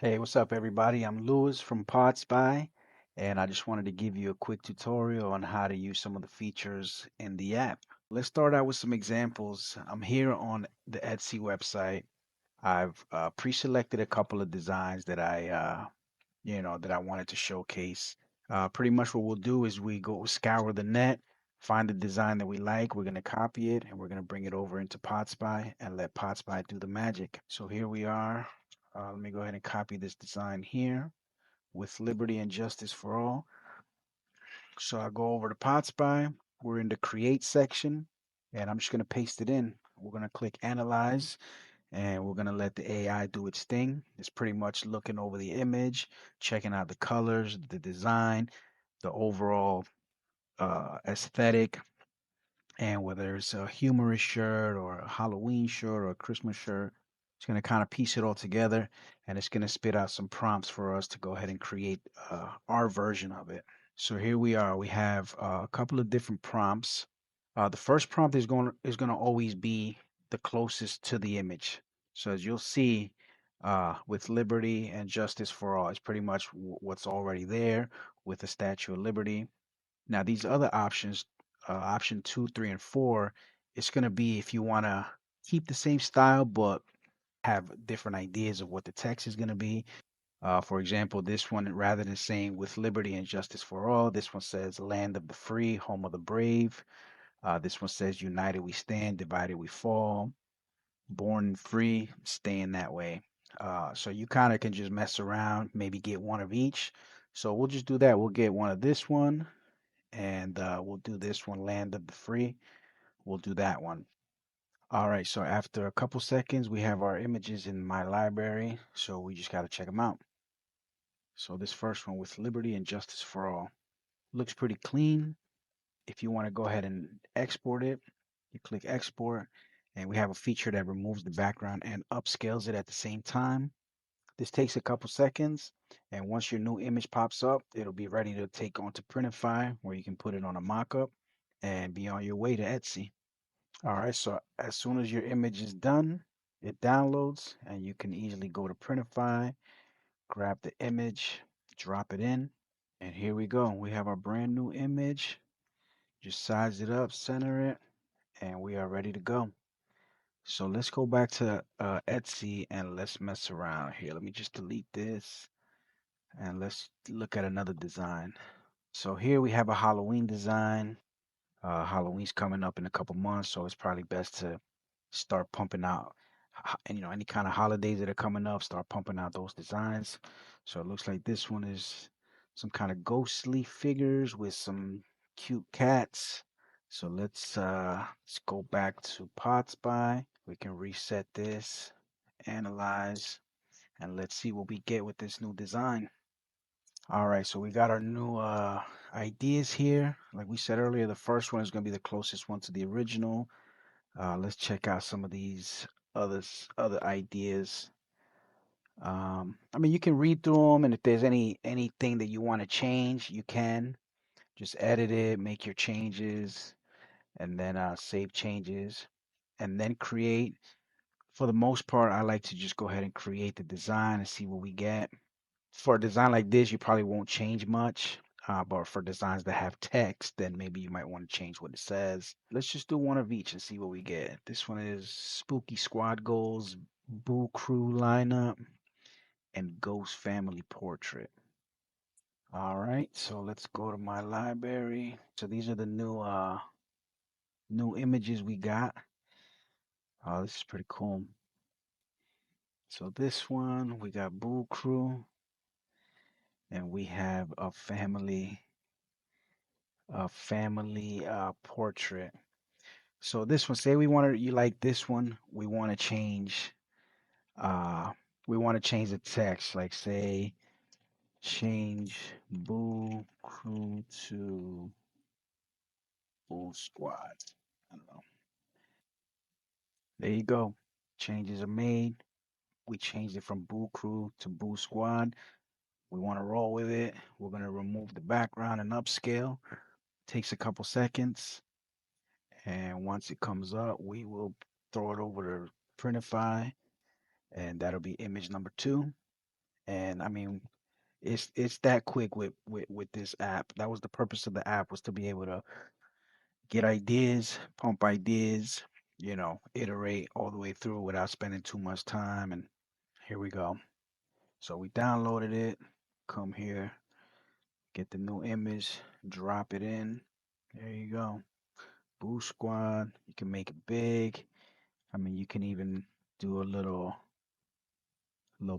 Hey, what's up, everybody? I'm Lewis from PodSpy, and I just wanted to give you a quick tutorial on how to use some of the features in the app. Let's start out with some examples. I'm here on the Etsy website. I've pre-selected a couple of designs that I wanted to showcase. Pretty much what we'll do is we go scour the net, find the design that we like. We're going to copy it and we're going to bring it over into PodSpy and let PodSpy do the magic. So here we are. Let me go ahead and copy this design here with liberty and justice for all. So I go over to PodSpy. We're in the create section and I'm just going to paste it in. We're going to click analyze and we're going to let the AI do its thing. It's pretty much looking over the image, checking out the colors, the design, the overall aesthetic, and whether it's a humorous shirt or a Halloween shirt or a Christmas shirt. It's going to kind of piece it all together and it's going to spit out some prompts for us to go ahead and create our version of it. So here we are. We have a couple of different prompts. The first prompt is going to always be the closest to the image. So as you'll see, with liberty and justice for all, it's pretty much what's already there with the Statue of Liberty. Now these other options, option 2, 3, and 4, it's going to be if you want to keep the same style but have different ideas of what the text is going to be. For example, this one, rather than saying with liberty and justice for all, this one says land of the free, home of the brave. This one says united we stand, divided we fall, born free, staying that way. So you kind of can just mess around, maybe get one of each. So we'll just do that. We'll get one of this one, and we'll do this one, land of the free. We'll do that one. All right, so after a couple seconds, we have our images in my library, so we just got to check them out. So this first one with liberty and justice for all looks pretty clean. If you want to go ahead and export it, you click export, and we have a feature that removes the background and upscales it at the same time. This takes a couple seconds, and once your new image pops up, it'll be ready to take onto Printify, where you can put it on a mockup and be on your way to Etsy. All right, so as soon as your image is done, it downloads, and you can easily go to Printify, grab the image, drop it in, and here we go. We have our brand new image. Just size it up, center it, and we are ready to go. So let's go back to Etsy and let's mess around here. Let me just delete this and let's look at another design. So here we have a Halloween design. Halloween's coming up in a couple months, so it's probably best to start pumping out, and any kind of holidays that are coming up, start pumping out those designs. So it looks like this one is some kind of ghostly figures with some cute cats. So let's go back to PodSpy. We can reset this, analyze, and let's see what we get with this new design. All right, so we got our new ideas here. Like we said earlier, the first one is going to be the closest one to the original. Let's check out some of these other ideas. I mean, you can read through them, and if there's anything that you want to change, you can just edit it, make your changes, and then save changes, and then create. For the most part, I like to just go ahead and create the design and see what we get. For a design like this, you probably won't change much. But for designs that have text, then maybe you might want to change what it says. Let's just do one of each and see what we get. This one is Spooky Squad Goals, Boo Crew Lineup, and Ghost Family Portrait. All right, so let's go to my library. So these are the new images we got. Oh, this is pretty cool. So this one we got Boo Crew, and we have a family portrait. So this one, say you like this one, uh we want to change the text, like say change Boo Crew to Boo Squad. I don't know. There you go. Changes are made. We changed it from Boo Crew to Boo Squad. We want to roll with it. We're going to remove the background and upscale. Takes a couple seconds. And once it comes up, we will throw it over to Printify, and that'll be image number 2. And I mean, it's that quick with this app. That was the purpose of the app, was to be able to get ideas, pump ideas, iterate all the way through without spending too much time. And here we go. So we downloaded it, come here, get the new image, drop it in. There you go. Boost Squad. You can make it big. I mean, you can even do a little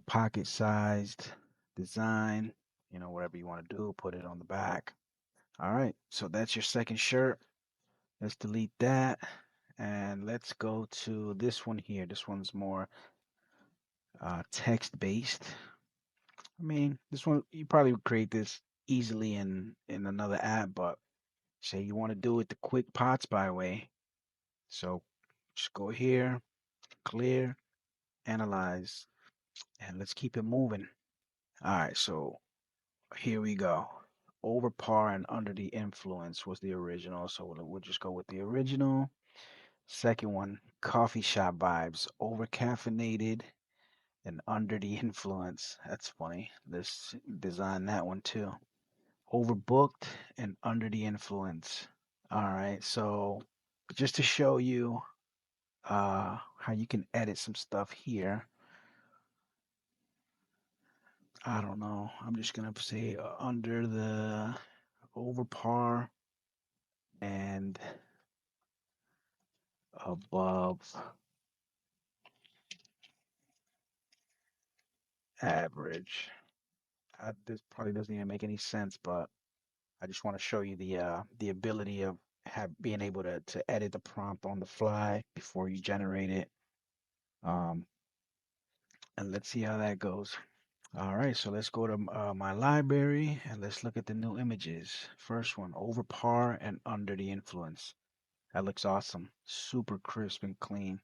pocket sized design, whatever you want to do, put it on the back. All right, so that's your second shirt. Let's delete that. And let's go to this one here. This one's more text based. I mean, this one, you probably would create this easily in another app, but say you want to do it the quick PodSpy way. So just go here, clear, analyze, and let's keep it moving. All right, so here we go. Over par and under the influence was the original, so we'll just go with the original. Second one, coffee shop vibes, over caffeinated and under the influence. That's funny. Let's design that one too. Overbooked and under the influence. All right, so just to show you how you can edit some stuff here. I don't know. I'm just gonna say under the over par and above average. This probably doesn't even make any sense, but I just want to show you the ability of being able to edit the prompt on the fly before you generate it. Um, and let's see how that goes. All right, so let's go to my library and let's look at the new images. First one, over par and under the influence. That looks awesome. Super crisp and clean.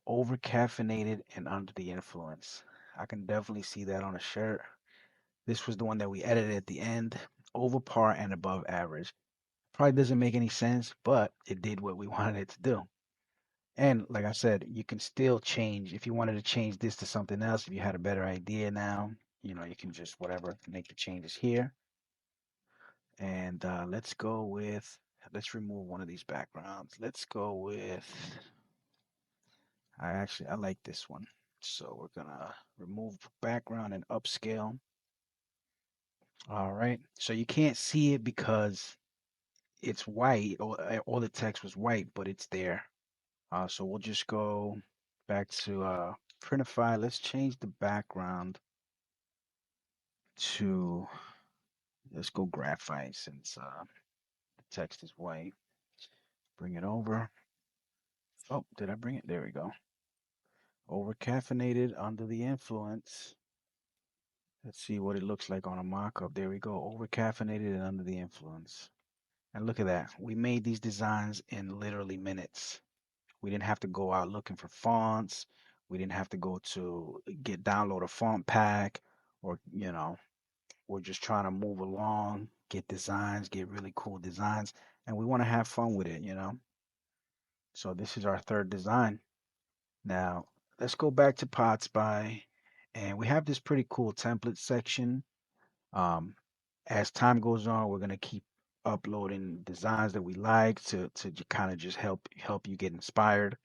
Over caffeinated and under the influence. I can definitely see that on a shirt. This was the one that we edited at the end. Over par and above average. Probably doesn't make any sense, but it did what we wanted it to do. And like I said, you can still change. If you wanted to change this to something else, if you had a better idea now, you can just whatever, make the changes here. And let's remove one of these backgrounds. Let's go with, I like this one. So we're gonna remove background and upscale. All right. So you can't see it because it's white. All the text was white, but it's there. So we'll just go back to Printify. Let's change the background to, let's go graphite since the text is white. Bring it over. Oh, did I bring it? There we go. Over caffeinated, under the influence. Let's see what it looks like on a mock-up. There we go. Over caffeinated and under the influence. And look at that. We made these designs in literally minutes. We didn't have to go out looking for fonts. We didn't have to go to download a font pack, or we're just trying to move along, get designs, get really cool designs, and we want to have fun with it. So this is our third design. Now, let's go back to PodSpy, and we have this pretty cool template section. Um, as time goes on, we're gonna keep uploading designs that we like to kind of just help you get inspired.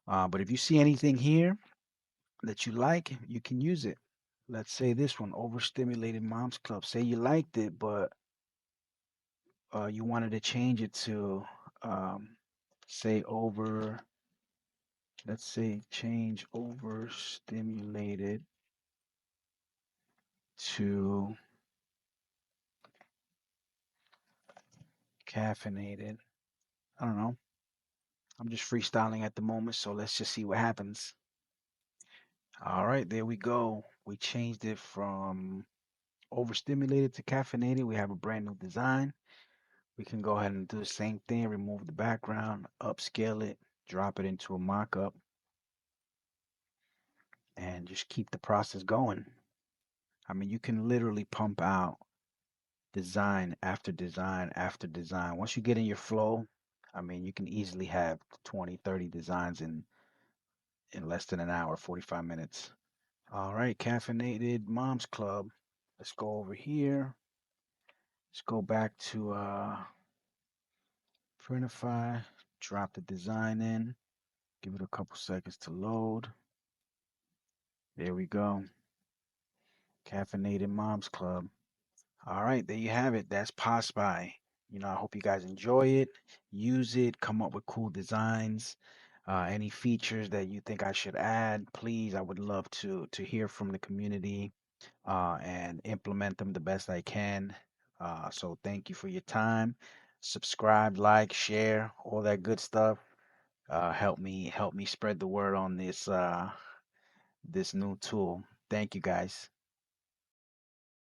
But if you see anything here that you like, you can use it. Let's say this one, Overstimulated Moms Club. Say you liked it, but you wanted to change it to, um, say over, let's say change overstimulated to caffeinated. I don't know. I'm just freestyling at the moment, so let's just see what happens. All right, there we go. We changed it from overstimulated to caffeinated. We have a brand new design. We can go ahead and do the same thing, remove the background, upscale it, drop it into a mockup, and just keep the process going. I mean, you can literally pump out design after design after design. Once you get in your flow, I mean, you can easily have 20, 30 designs in less than an hour, 45 minutes. All right, Caffeinated Moms Club. Let's go over here. Let's go back to Printify, drop the design in, give it a couple seconds to load. There we go. Caffeinated Moms Club. All right, there you have it. That's PodSpy. I hope you guys enjoy it, use it, come up with cool designs. Any features that you think I should add, please, I would love to hear from the community and implement them the best I can. So thank you for your time. Subscribe, like, share, all that good stuff. Help me spread the word on this new tool. Thank you guys.